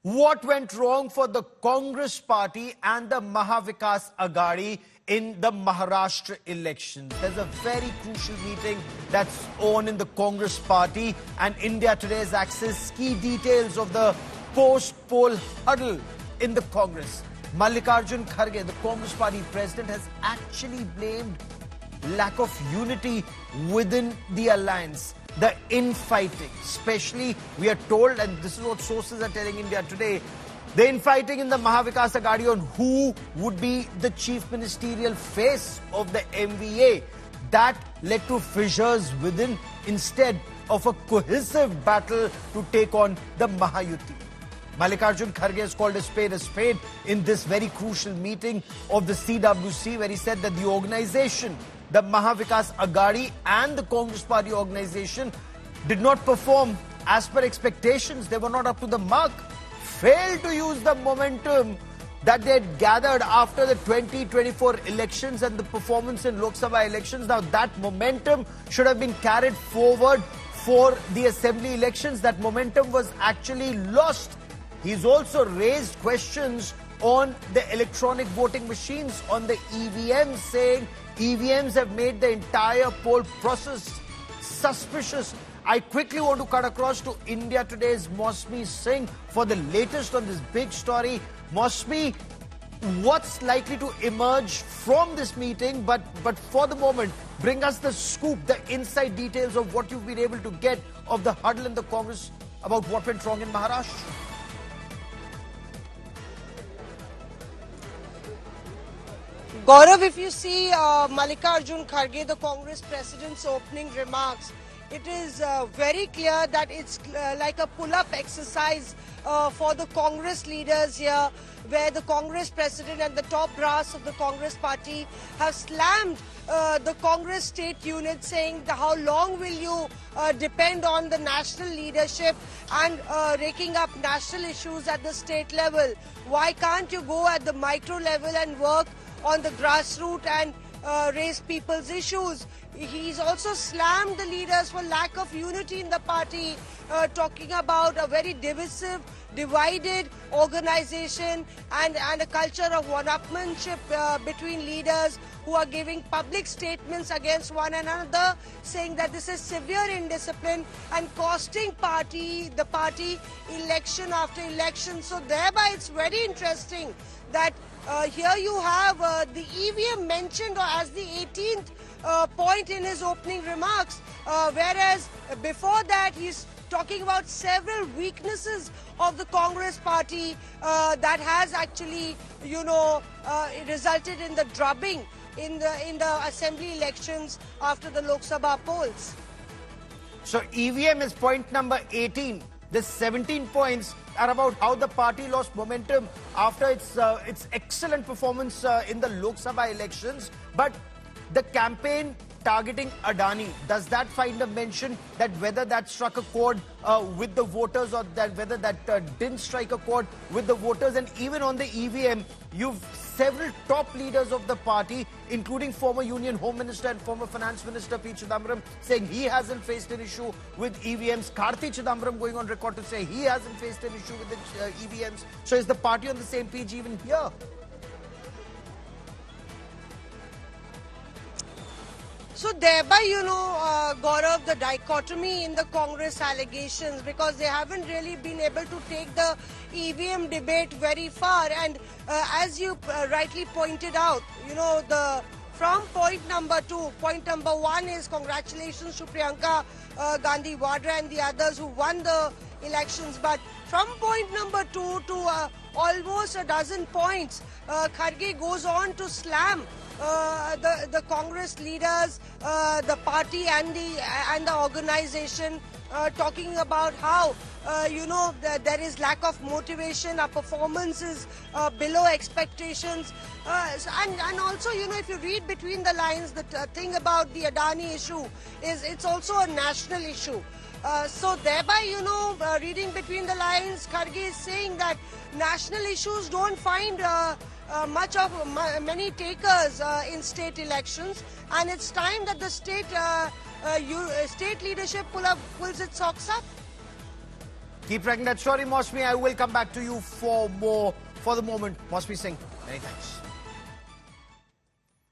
What went wrong for the Congress party and the Mahavikas Aghadi in the Maharashtra elections? There's a very crucial meeting that's on in the Congress party, and India Today's access key details of the post-poll huddle in the Congress. Mallikarjun Kharge, the Congress party president, has actually blamed lack of unity within the alliance. The infighting, especially we are told, and this is what sources are telling India Today, the infighting in the Mahavikas Aghadi on who would be the chief ministerial face of the MVA, that led to fissures within instead of a cohesive battle to take on the Mahayuti. Mallikarjun Kharge has called a spade in this very crucial meeting of the CWC, where he said that the organization, the Mahavikas Aghadi and the Congress party organization, did not perform as per expectations. They were not up to the mark, failed to use the momentum that they had gathered after the 2024 elections and the performance in Lok Sabha elections. Now that momentum should have been carried forward for the assembly elections. That momentum was actually lost. He's also raised questions on the electronic voting machines, on the EVMs, saying EVMs have made the entire poll process suspicious. I quickly want to cut across to India Today's Mosmi Singh for the latest on this big story. Mosmi, what's likely to emerge from this meeting? But for the moment, bring us the scoop, the inside details of what you've been able to get of the huddle in the Congress about what went wrong in Maharashtra. Gaurav, if you see Mallikarjun Kharge, the Congress president's opening remarks, it is very clear that it's like a pull-up exercise for the Congress leaders here, where the Congress president and the top brass of the Congress party have slammed the Congress state unit, saying how long will you depend on the national leadership and raking up national issues at the state level? Why can't you go at the micro level and work on the grassroots and raise people's issues? He's also slammed the leaders for lack of unity in the party, talking about a very divisive, divided organization and a culture of one-upmanship between leaders who are giving public statements against one another, saying that this is severe indiscipline and costing the party election after election. So thereby it's very interesting that here you have the EVM mentioned as the 18th point in his opening remarks, whereas before that he's talking about several weaknesses of the Congress party that has actually, resulted in the drubbing in the assembly elections after the Lok Sabha polls. So EVM is point number 18. The 17 points are about how the party lost momentum after its excellent performance in the Lok Sabha elections. But the campaign targeting Adani, does that find a mention that whether that struck a chord with the voters, or that whether that didn't strike a chord with the voters? And even on the EVM, you've several top leaders of the party, including former Union Home Minister and former Finance Minister P. Chidambaram, saying he hasn't faced an issue with EVMs. Karti Chidambaram going on record to say he hasn't faced an issue with the EVMs. So is the party on the same page even here? So thereby, Gaurav, the dichotomy in the Congress allegations, because they haven't really been able to take the EVM debate very far. And as you rightly pointed out, from point number 2, point number 1 is congratulations to Priyanka Gandhi Vadra and the others who won the elections. But from point number 2 to almost a dozen points, Kharge goes on to slam the Congress leaders, the party and the organization, talking about how there is lack of motivation, our performance is below expectations, and also if you read between the lines, the thing about the Adani issue is it's also a national issue. So thereby, reading between the lines, Kharge is saying that national issues don't find many takers in state elections, and it's time that the state leadership pulls its socks up. Keep tracking that story, Mosmi. I will come back to you for more. For the moment, Mosmi Singh, many thanks.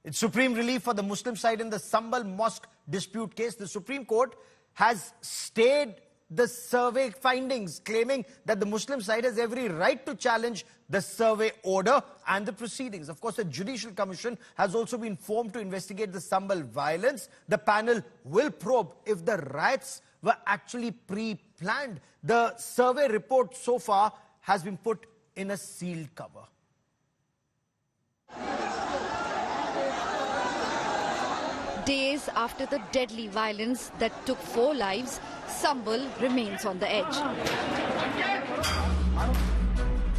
It's supreme relief for the Muslim side in the Sambal Mosque dispute case. The Supreme Court has stayed the survey findings, claiming that the Muslim side has every right to challenge the survey order and the proceedings. Of course, the Judicial Commission has also been formed to investigate the Sambal violence. The panel will probe if the riots were actually pre-planned. The survey report so far has been put in a sealed cover. Days after the deadly violence that took 4 lives, Sambal remains on the edge.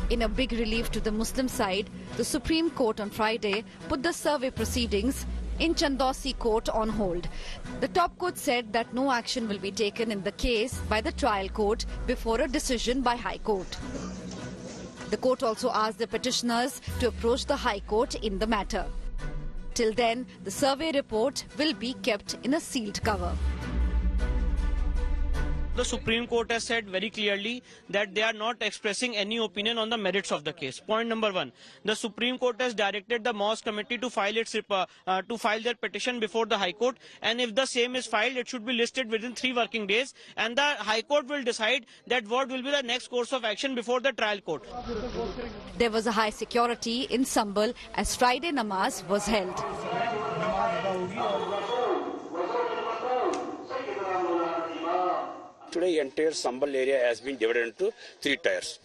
In a big relief to the Muslim side, the Supreme Court on Friday put the survey proceedings in Chandosi Court on hold. The top court said that no action will be taken in the case by the trial court before a decision by High Court. The court also asked the petitioners to approach the High Court in the matter. Till then, the survey report will be kept in a sealed cover. The Supreme Court has said very clearly that they are not expressing any opinion on the merits of the case. Point number 1, the Supreme Court has directed the Mosque Committee to file their petition before the High Court, and if the same is filed, it should be listed within 3 working days, and the High Court will decide that what will be the next course of action before the trial court. There was a high security in Sambal as Friday namaz was held. Today, entire Sambal area has been divided into 3 tiers: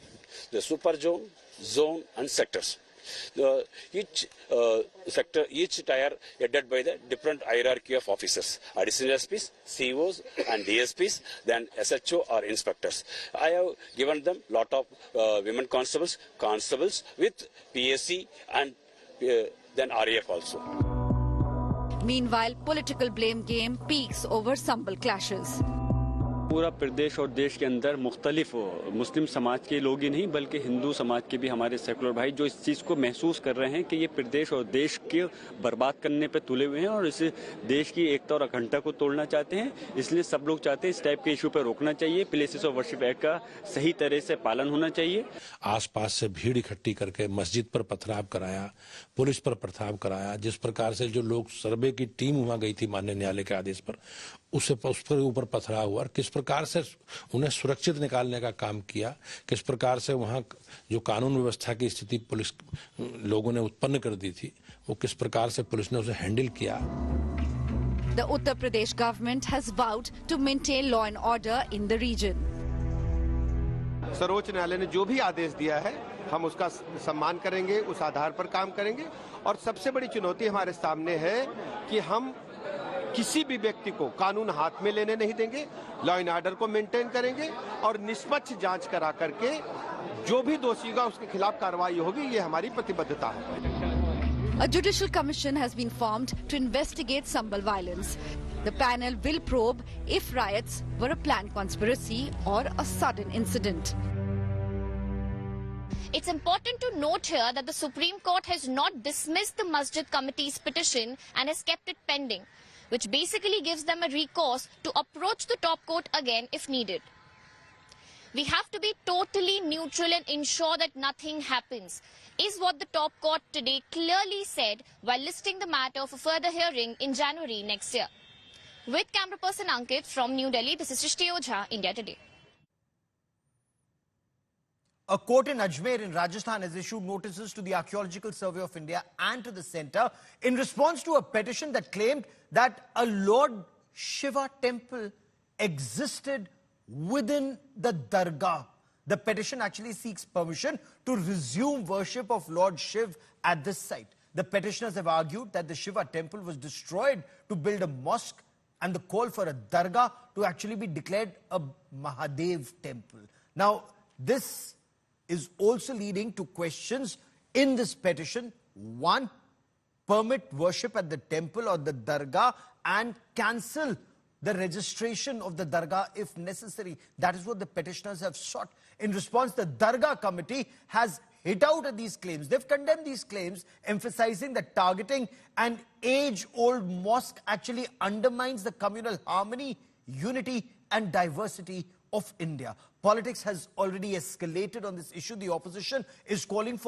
the super zone, zone, and sectors. Each sector, each tier headed by the different hierarchy of officers: additional SPs, COs, and DSPs, then SHO or inspectors. I have given them lot of women constables with PSC and then RAF also. Meanwhile, political blame game peaks over Sambal clashes. पूरा प्रदेश और देश के अंदर मुख्तलिफ मुस्लिम समाज के लोग ही नहीं बल्कि हिंदू समाज के भी हमारे सेकुलर भाई जो इस चीज़ को महसूस कर रहे हैं कि ये प्रदेश और देश के बर्बाद करने पे तुले हुए हैं और इस देश की एकता और अखंडता को तोड़ना चाहते हैं। इसलिए सब लोग चाहते हैं इस टाइप के इशू पर रोकना चाहिए। प्लेसेस ऑफ वर्शिप एक्ट का सही तरह से पालन होना चाहिए। आसपास से भीड़ इकट्ठी करके मस्जिद पर पथराव कराया, पुलिस पर पथराव कराया। जिस प्रकार से जो लोग सर्वे की टीम वहां गई थी माननीय न्यायालय के आदेश पर, उस पर ऊपर पथराव हुआ और किस प्रकार से उन्हें सुरक्षित निकालने का काम किया, किस प्रकार से वहां जो कानून व्यवस्था की स्थिति पुलिस लोगों ने उत्पन्न कर दी थी, वो किस प्रकार से पुलिस ने उसे हैंडल किया। The Uttar Pradesh government has vowed to maintain law and order in the region. सर्वोच्च न्यायालय ने जो भी आदेश दिया है हम उसका सम्मान करेंगे, उस आधार पर काम करेंगे। और सबसे बड़ी चुनौती हमारे सामने है कि हम किसी भी व्यक्ति को कानून हाथ में लेने नहीं देंगे, लॉ एंड ऑर्डर को मेंटेन करेंगे और निष्पक्ष जांच करा करके जो भी दोषी होगा उसके खिलाफ कार्रवाई होगी, ये हमारी प्रतिबद्धता है। A judicial commission has been formed to investigate Sambal violence. The panel will probe if riots were a planned conspiracy or a sudden incident. It's important to note here that the Supreme Court has not dismissed the Masjid Committee's petition and has kept it pending, which basically gives them a recourse to approach the top court again if needed. We have to be totally neutral and ensure that nothing happens, is what the top court today clearly said while listing the matter for further hearing in January next year. With camera person Ankit from New Delhi, this is Shrishti Ojha, India Today. A court in Ajmer in Rajasthan has issued notices to the Archaeological Survey of India and to the centre in response to a petition that claimed that a Lord Shiva temple existed within the Dargah. The petition actually seeks permission to resume worship of Lord Shiv at this site. The petitioners have argued that the Shiva temple was destroyed to build a mosque and the call for a Dargah to actually be declared a Mahadev temple. Now, this is also leading to questions in this petition. 1, permit worship at the temple or the Dargah and cancel the registration of the Dargah if necessary. That is what the petitioners have sought. In response, the Dargah committee has hit out at these claims. They've condemned these claims, emphasizing that targeting an age-old mosque actually undermines the communal harmony, unity and diversity of India. Politics has already escalated on this issue. The opposition is calling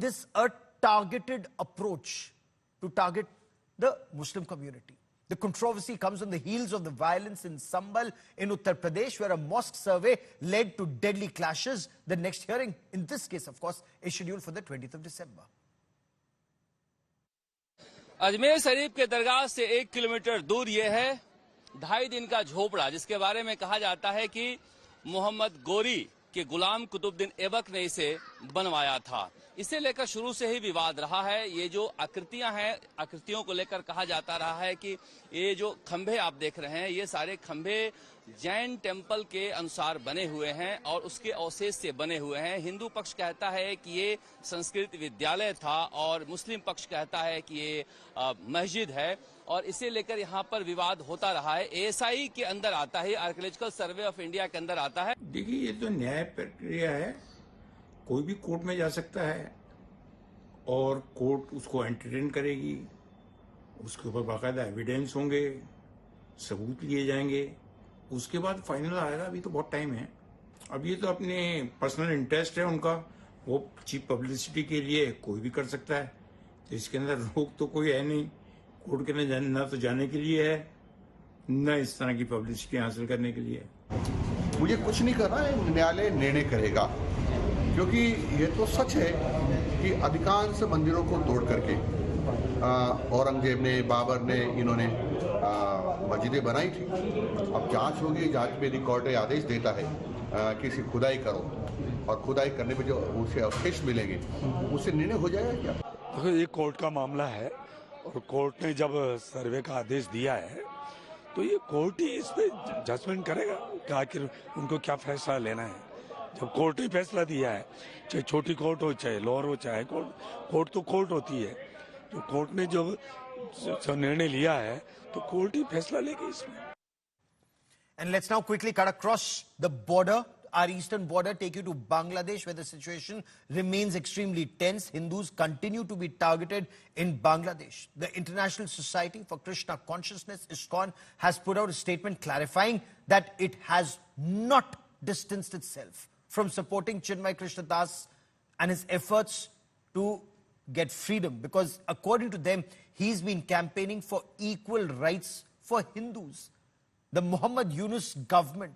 this a targeted approach to target the Muslim community. The controversy comes on the heels of the violence in Sambhal in Uttar Pradesh, where a mosque survey led to deadly clashes. The next hearing in this case, of course, is scheduled for the 20th of December. Ajmer Sharif के दरगाह से 1 kilometre दूर ये है 2.5 दिन का झोपड़ा, जिसके बारे में कहा जाता है कि मोहम्मद गोरी के गुलाम कुतुबुद्दीन ऐबक ने इसे बनवाया था। इसे लेकर शुरू से ही विवाद रहा है। ये जो आकृतियां हैं, आकृतियों को लेकर कहा जाता रहा है कि ये जो खंभे आप देख रहे हैं, ये सारे खंभे जैन टेम्पल के अनुसार बने हुए हैं और उसके अवशेष से बने हुए हैं। हिंदू पक्ष कहता है कि ये संस्कृत विद्यालय था और मुस्लिम पक्ष कहता है कि ये मस्जिद है, और इसे लेकर यहाँ पर विवाद होता रहा है। एएसआई के अंदर आता है, आर्कियोलॉजिकल सर्वे ऑफ इंडिया के अंदर आता है। देखिए, ये तो न्याय प्रक्रिया है, कोई भी कोर्ट में जा सकता है और कोर्ट उसको एंटरटेन करेगी, उसके ऊपर बाकायदा एविडेंस होंगे, सबूत लिए जाएंगे, उसके बाद फाइनल आएगा। अभी तो बहुत टाइम है। अब ये तो अपने पर्सनल इंटरेस्ट है उनका, वो चीप पब्लिसिटी के लिए कोई भी कर सकता है, तो इसके अंदर रोक तो कोई है नहीं। कोर्ट के ना तो जाने के लिए है, न इस तरह की पब्लिसिटी हासिल करने के लिए। मुझे कुछ नहीं करना है, न्यायालय निर्णय करेगा, क्योंकि ये तो सच है कि अधिकांश मंदिरों को तोड़ करके औरंगजेब ने, बाबर ने, इन्होंने मस्जिदें बनाई थी। अब जांच होगी, जांच में रिकॉर्ड आदेश देता है कि इसे खुदाई करो, और खुदाई करने पे जो उसे अवशेष मिलेंगे उससे निर्णय हो जाएगा क्या। देखो, ये कोर्ट का मामला है और कोर्ट ने जब सर्वे का आदेश दिया है तो ये कोर्ट ही इस पे जजमेंट करेगा कि आखिर उनको क्या फैसला लेना है। जब कोर्ट ने फैसला दिया है, चाहे छोटी कोर्ट हो, चाहे लोअर हो, चाहे कोर्ट तो कोर्ट होती है। तो कोर्ट ने जो निर्णय लिया है तो कोर्ट ही फैसला लेगी इसमें। And let's now quickly cut across the border, our eastern border, take you to Bangladesh, where the situation remains extremely tense. Hindus continue to be targeted in Bangladesh. The International Society for Krishna Consciousness, ISKCON, has put out a statement clarifying that it has not distanced itself from supporting Chinmay Krishna Das and his efforts to get freedom, because according to them, he's been campaigning for equal rights for Hindus. The Muhammad Yunus government,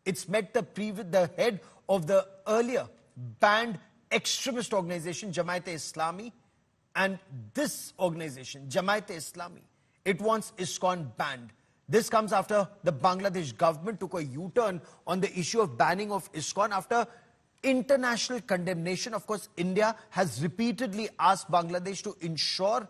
it's met the head of the earlier banned extremist organization Jamaat-e-Islami, and this organization, Jamaat-e-Islami, it wants ISKCON banned. This comes after the Bangladesh government took a U-turn on the issue of banning of ISKCON after international condemnation. Of course, India has repeatedly asked Bangladesh to ensure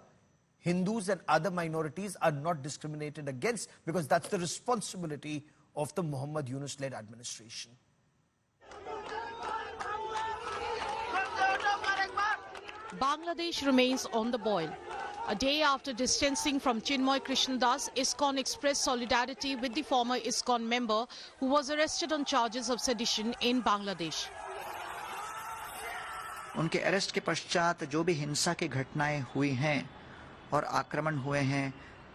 Hindus and other minorities are not discriminated against, because that's the responsibility of the Muhammad Yunus-led administration. Bangladesh remains on the boil. A day after distancing from Chinmay Krishna Das, ISKCON expressed solidarity with the former ISKCON member who was arrested on charges of sedition in Bangladesh. उनके arrest के पश्चात जो भी हिंसा की घटनाएं हुई हैं और आक्रमण हुए हैं,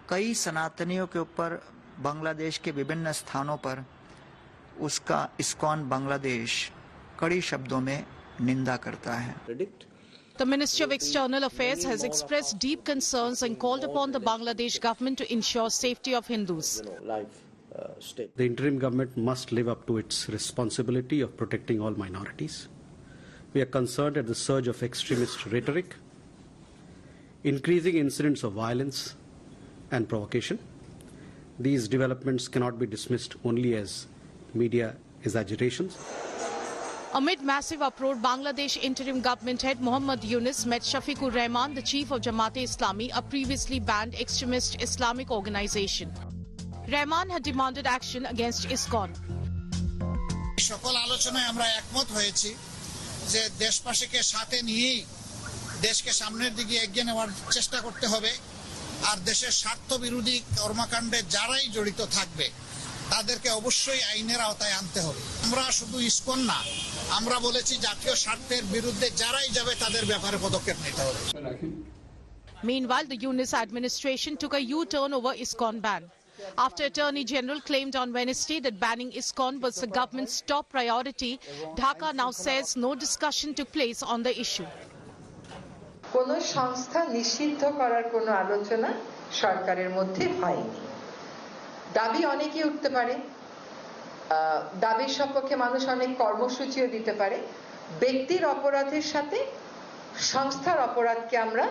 कई सनातनियों के ऊपर बांग्लादेश के विभिन्न स्थानों पर उसका ISKCON बांग्लादेश कड़ी शब्दों में निंदा करता है। The Ministry of External Affairs has expressed deep concerns and called upon the Bangladesh government to ensure safety of Hindus. The interim government must live up to its responsibility of protecting all minorities. We are concerned at the surge of extremist rhetoric, increasing incidents of violence and provocation. These developments cannot be dismissed only as media exaggerations. Amid massive uproar, Bangladesh interim government head Muhammad Yunus met Shafiqur Rahman, the chief of Jamaat-e-Islami, a previously banned extremist Islamic organization. Rahman had demanded action against ISKCON. সকল আলোচনায় আমরা একমত হয়েছি যে দেশবাসীকে সাথে নিয়েই দেশকে সামনের দিকে এগিয়ে নেওয়ার চেষ্টা করতে হবে, আর দেশের স্বার্থ বিরোধী কর্মকাণ্ডে যারাই জড়িত থাকবে তাদেরকে অবশ্যই আইনের আওতায় আনতে হবে। আমরা শুধু ISKCON না, আমরা বলেছি জাতীয় স্বার্থের বিরুদ্ধে যারাই যাবে তাদের ব্যাপারে পদক্ষেপ নিতে হবে। Meanwhile, the Yunus administration took a U-turn over ISKCON ban. After Attorney General claimed on Wednesday that banning ISKCON was the government's top priority, Dhaka now says no discussion took place on the issue. কোন সংস্থা নিষিদ্ধ করার কোনো আলোচনা সরকারের মধ্যে হয়নি। দাবি অনেকই উঠতে পারে, দাবির সপক্ষে মানুষ অনেক কর্মসূচিও দিতে পারে। ব্যক্তির অপরাধের সাথে সংস্থার অপরাধকে আমরা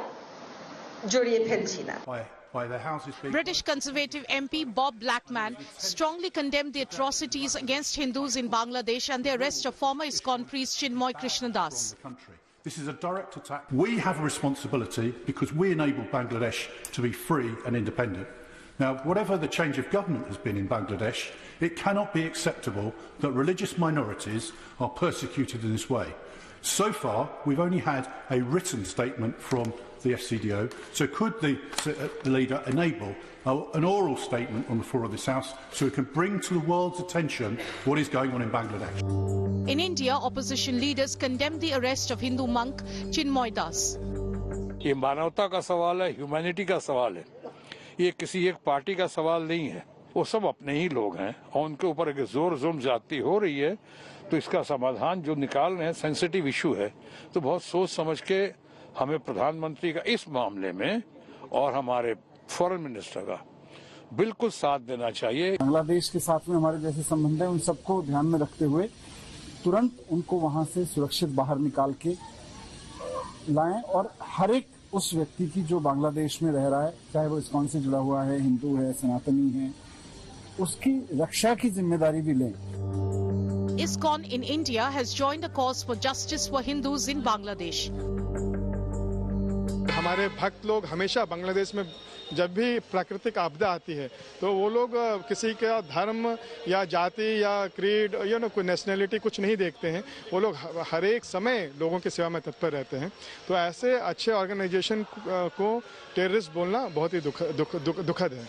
জড়িয়ে ফেলছি না। British Conservative MP Bob Blackman strongly condemned the atrocities against Hindus in Bangladesh and the arrest of former ISKCON priest Chinmoy Krishnadas. This is a direct attack. We have a responsibility because we enabled Bangladesh to be free and independent. Now, whatever the change of government has been in Bangladesh, it cannot be acceptable that religious minorities are persecuted in this way. So far, we've only had a written statement from the FCDO. So could the leader enable an oral statement on the floor of this House so it can bring to the world's attention what is going on in Bangladesh? In India, opposition leaders condemned the arrest of Hindu monk Chinmoy Das. ये मानवता का सवाल है, humanity का सवाल है। ये किसी एक पार्टी का सवाल नहीं है। वो सब अपने ही लोग हैं और उनके ऊपर अगर जोर जुल्म ज्यादती हो रही है तो इसका समाधान जो निकाल रहे हैं सेंसिटिव इशू है, तो बहुत सोच समझ के हमें प्रधानमंत्री का इस मामले में और हमारे फॉरेन मिनिस्टर का बिल्कुल साथ देना चाहिए। बांग्लादेश के साथ में हमारे जैसे संबंध है, उन सबको ध्यान में रखते हुए तुरंत उनको वहां से सुरक्षित बाहर निकाल के लाएं और हर एक उस व्यक्ति की जो बांग्लादेश में रह रहा है, चाहे वो ISKCON से जुड़ा हुआ है, हिंदू है, सनातनी है, उसकी रक्षा की जिम्मेदारी भी लें। ISKCON in India has joined a cause for justice for Hindus in Bangladesh. हमारे भक्त लोग हमेशा बांग्लादेश में जब भी प्राकृतिक आपदा आती है तो वो लोग किसी का धर्म या जाति या क्रीड या कोई नेशनैलिटी कुछ नहीं देखते हैं। वो लोग हर एक समय लोगों की सेवा में तत्पर रहते हैं। तो ऐसे अच्छे ऑर्गेनाइजेशन को टेररिस्ट बोलना बहुत ही दुखद है।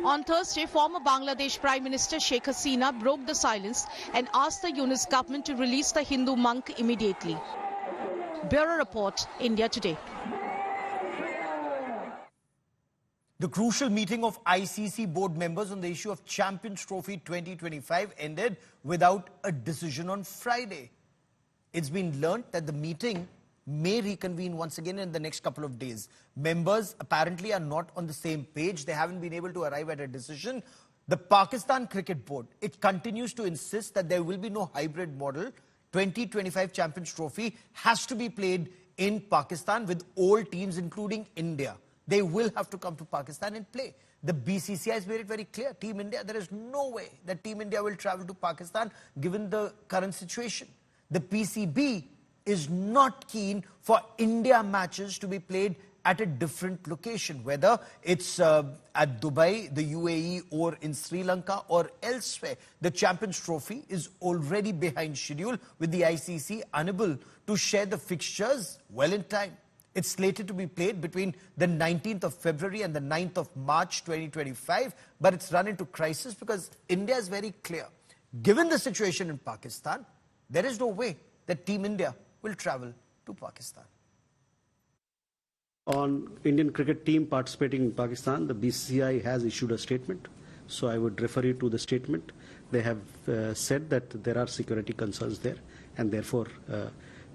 On Thursday, former Bangladesh Prime Minister Sheikh Hasina broke the silence and asked the Yunus government to release the Hindu monk immediately. Bureau Report, India Today. The crucial meeting of ICC board members on the issue of Champions Trophy 2025 ended without a decision on Friday. It's been learnt that the meeting may reconvene once again in the next couple of days. Members apparently are not on the same page. They haven't been able to arrive at a decision. The Pakistan Cricket Board, it continues to insist that there will be no hybrid model. 2025 Champions Trophy has to be played in Pakistan with all teams, including India. They will have to come to Pakistan and play. The BCCI has made it very clear. Team India, there is no way that Team India will travel to Pakistan given the current situation. The PCB is not keen for India matches to be played at a different location, whether it's at Dubai, the UAE, or in Sri Lanka or elsewhere. The Champions Trophy is already behind schedule, with the ICC unable to share the fixtures well in time. It's slated to be played between the 19th of February and the 9th of March 2025, but it's run into crisis because India is very clear. Given the situation in Pakistan, there is no way that Team India will travel to Pakistan. On Indian cricket team participating in Pakistan, the BCCI has issued a statement. So I would refer you to the statement. They have said that there are security concerns there, and therefore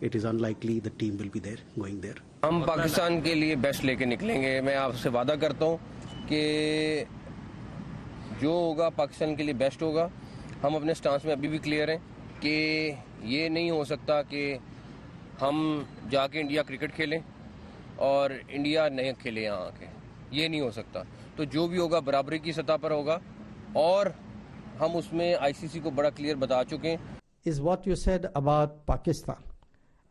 it is unlikely the team will be there, going there. हम पाकिस्तान के लिए best लेके निकलेंगे। मैं आपसे वादा करता हूँ कि जो होगा पाकिस्तान के लिए बेस्ट होगा। हम अपने स्टांस में अभी भी क्लियर हैं कि ये नहीं हो सकता कि हम जाके इंडिया क्रिकेट खेलें और इंडिया नहीं खेले यहाँ आके, ये नहीं हो सकता। तो जो भी होगा बराबरी की सतह पर होगा और हम उसमें आईसीसी को बड़ा क्लियर बता चुके हैं। Is what you said about Pakistan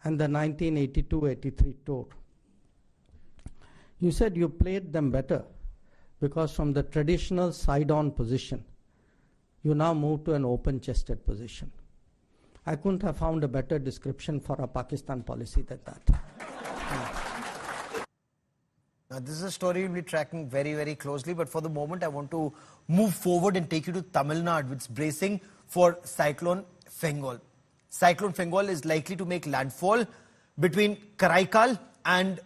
and the 1982-83 tour. You said you played them better because from the traditional side-on position, you now move to an open-chested position. I couldn't have found a better description for a Pakistan policy than that. Now, this is a story we'll be tracking very, very closely, but for the moment, I want to move forward and take you to Tamil Nadu, which is bracing for Cyclone Fengol. Cyclone Fengol is likely to make landfall between Karaikal and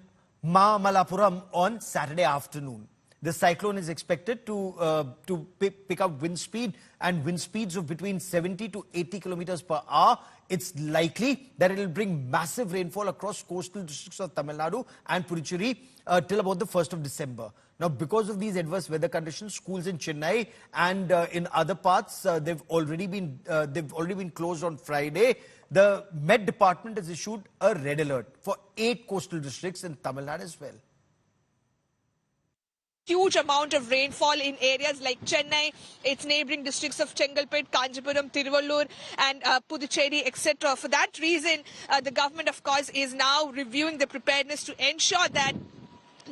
Malapuram on Saturday afternoon. The cyclone is expected to pick up wind speed and wind speeds of between 70 to 80 kilometers per hour. It's likely that it will bring massive rainfall across coastal districts of Tamil Nadu and Puducherry till about the 1st of December. Now, because of these adverse weather conditions, schools in Chennai and in other parts, they've already been closed on Friday. The Met Department has issued a red alert for 8 coastal districts in Tamil Nadu as well. Huge amount of rainfall in areas like Chennai, its neighbouring districts of Chengalpet, Kanjipuram, Tiruvallur and Puducherry, etc. For that reason, the government, of course, is now reviewing the preparedness to ensure that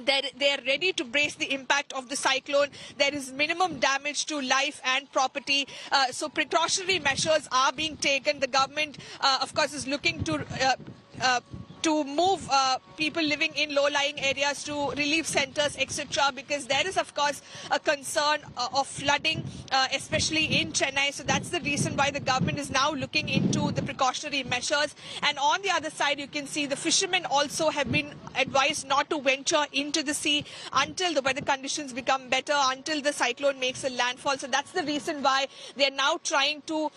they are ready to brace the impact of the cyclone. There is minimum damage to life and property. So precautionary measures are being taken. The government, of course, is looking to move people living in low-lying areas to relief centres, etc. because there is, of course, a concern of flooding, especially in Chennai. So that's the reason why the government is now looking into the precautionary measures. And on the other side, you can see the fishermen also have been advised not to venture into the sea until the weather conditions become better, until the cyclone makes a landfall. So that's the reason why they are now trying to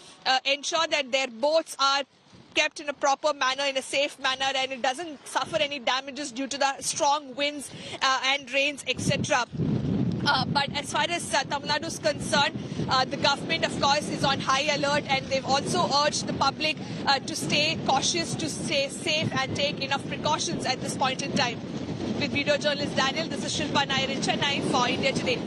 ensure that their boats are kept in a proper manner, in a safe manner, and it doesn't suffer any damages due to the strong winds and rains, etc. But as far as Tamil Nadu is concerned, the government, of course, is on high alert, and they've also urged the public to stay cautious, to stay safe and take enough precautions at this point in time. With video journalist Daniel, this is Shilpa Nair in Chennai for India Today.